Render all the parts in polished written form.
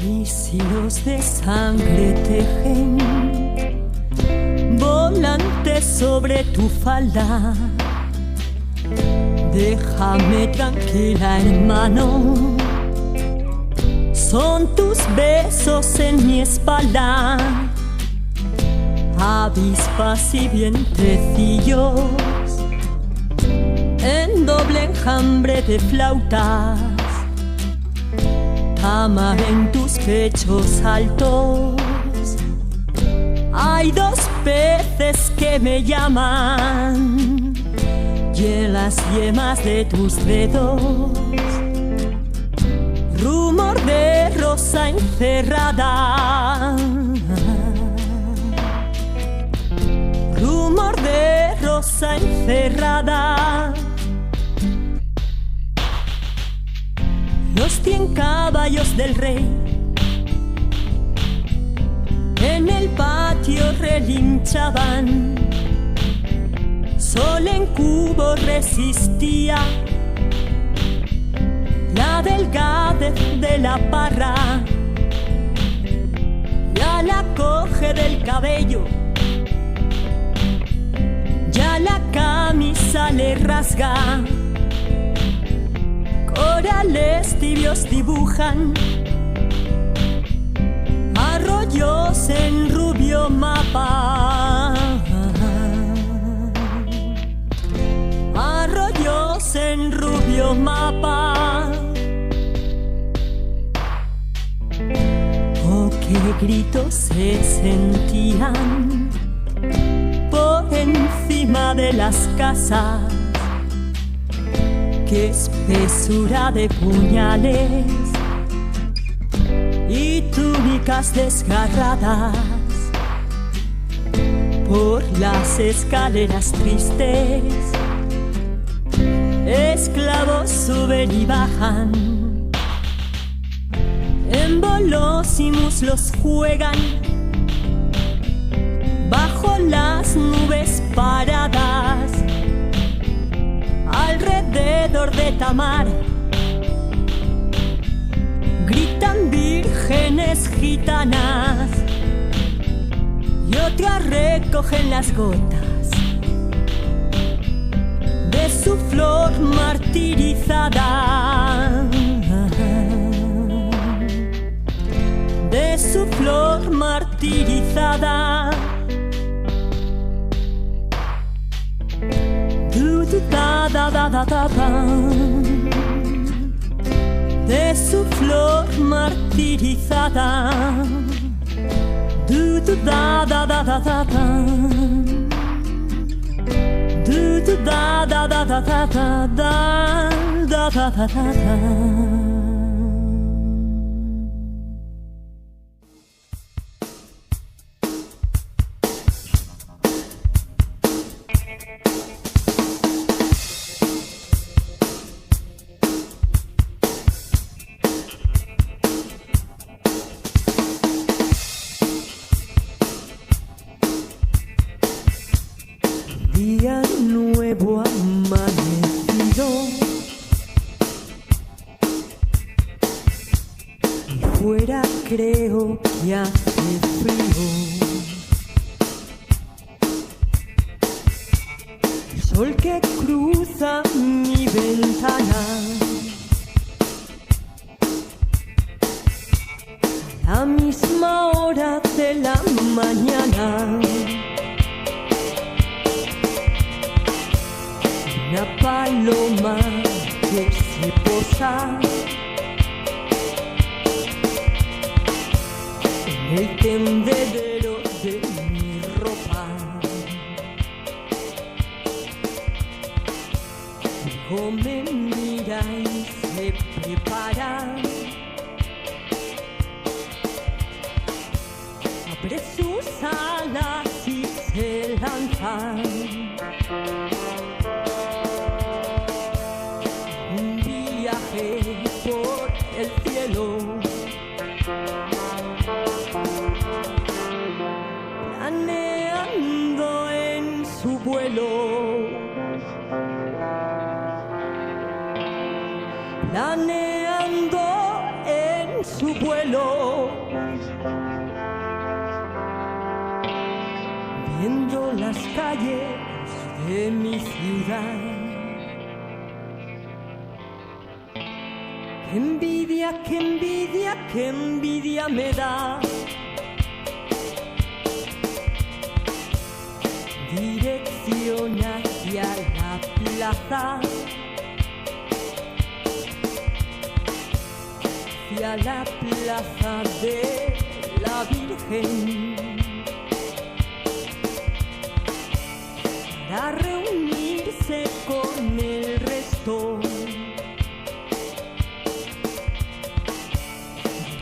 Mis hilos de sangre tejen volantes sobre tu falda. Déjame tranquila, hermano. Son tus besos en mi espalda, avispas y vientecillos en doble enjambre de flautas. Tama en tus pechos altos. Hay dos peces que me llaman y en las yemas de tus dedos rumor de rosa encerrada. Rumor de rosa encerrada. Los 100 caballos del rey en el patio relinchaban. Sol en cubo resistía la delgadez de la parra. Ya la coge del cabello, ya la camisa le rasga. Corales tibios dibujan arroyos en rubio mapa. Arroyos en rubio mapa. Oh, qué gritos se sentían por encima de las casas. Qué espesura de puñales y túnicas desgarradas por las escaleras tristes. Esclavos suben y bajan, en bolos y muslos juegan, bajo las nubes paradas, alrededor de Tamar. Gritan vírgenes gitanas y otras recogen las gotas de su flor martirizada. De su flor martirizada. Da da da da da da. De su flor martirizada. Du du da da da da da da. Du du da da da da da da da da da da da. Día nuevo amanecido y fuera creo que hace frío. El sol que cruza mi ventana a la misma hora de la mañana. Una paloma que se posa en el tendedero de mi ropa. Luego me mira y se prepara. Abre sus alas y se lanza. Por el cielo, planeando en su vuelo, planeando en su vuelo, viendo las calles de mi ciudad. Qué envidia, qué envidia, qué envidia me da. Dirección hacia la plaza, hacia la plaza de la Virgen, para reunirse con el resto de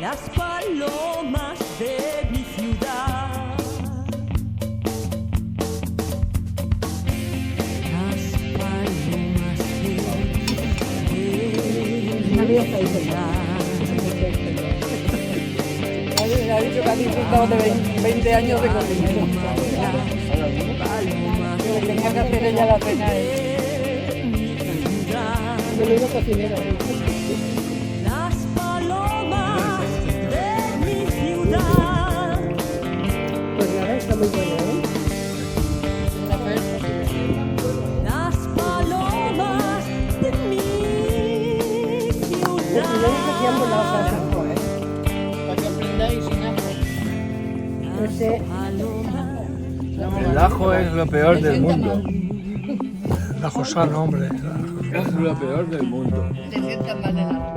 las palomas de mi ciudad. Ha dicho que ha disfrutado de 20 años de cocinero. Que tenía que hacer ella la cena. Yo lo digo cocinero. Las palomas de mi ciudad. Pues nada, está muy bueno, ¿eh? Las palomas de mi ciudad. Yo dije que ambos la vas a hacer, ¿eh? Para que aprendáis sin ajo. Ese... El ajo es lo peor del mundo. El ajo sano, hombre. Es lo peor del mundo. Te sienta mal el ajo.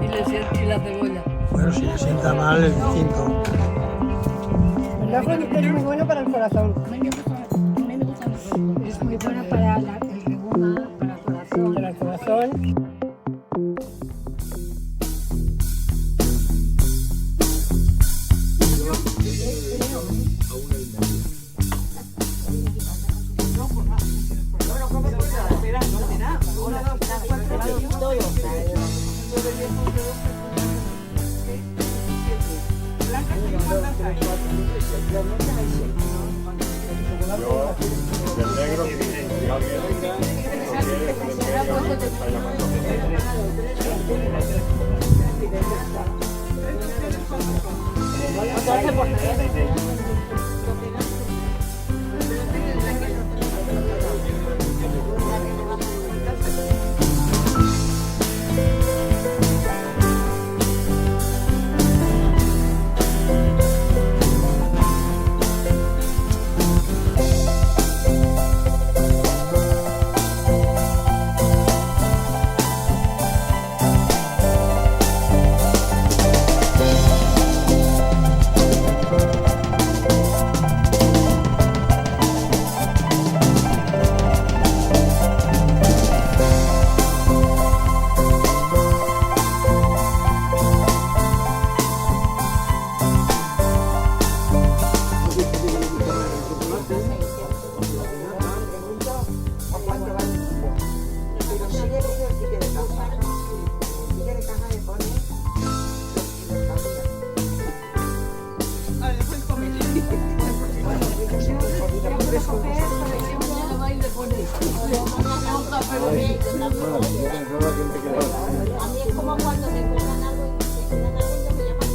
Y la cebolla. Bueno, si le sienta mal es distinto. El ajo es muy bueno para el corazón. Es muy buena para el reuma, para el corazón. Para el corazón. A mí es como cuando me cuentan algo y me cuentan algo y me llaman.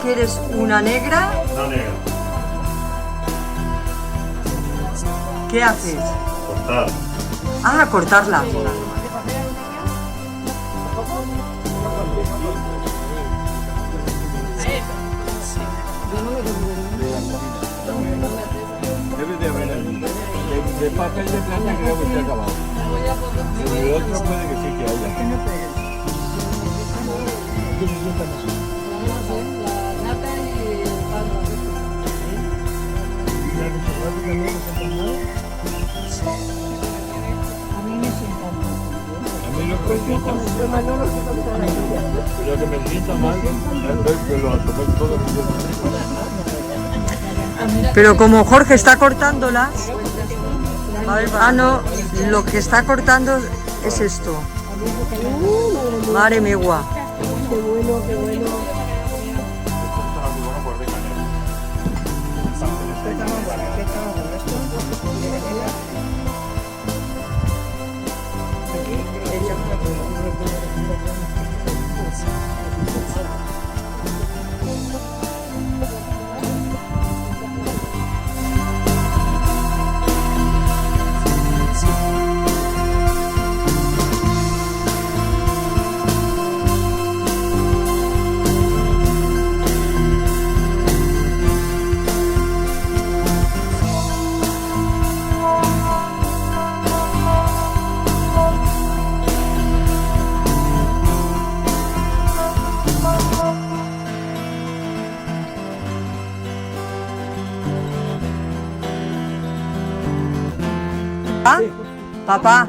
¿Quieres una negra? Una negra. ¿Qué haces? Cortar. Ah, cortarla. papel de plata creo que está acabado. Pero el otro puede que sí que haya. La nata y el pan. A mí me sienta A mí lo que me sienta pero que me sienta mal es ver que lo tomé todo el día. Pero como Jorge está cortándolas, no, lo que está cortando es esto. Mare megua. Qué bueno, qué bueno. Papá,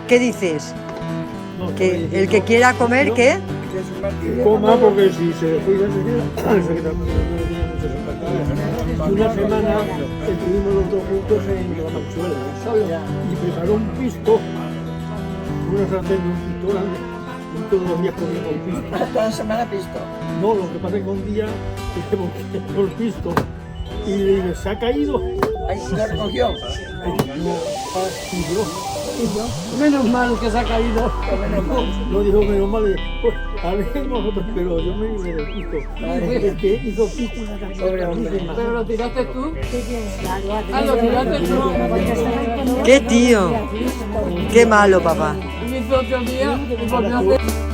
¿qué dices? Que el que quiera comer, ¿qué? Coma porque si se cuida se queda. Una semana estuvimos los dos juntos en la Manchuela y preparó un pisto, una sartén, un pisto grande, y todos los días comíamos pisto. Toda la semana pisto. No, lo que pasa es que un día tenemos el pisto y le dije, ¿se ha caído? Ahí se recogió. Menos mal que se ha caído. No dijo menos mal, pues a ver nosotros, pero yo me libré del pisto. El que hizo pisto una cantidad. Pero lo tiraste tú. Ah, lo tiraste tú. ¡Qué tío! ¡Qué malo, papá! Y hizo 8 días y volvió a hacer.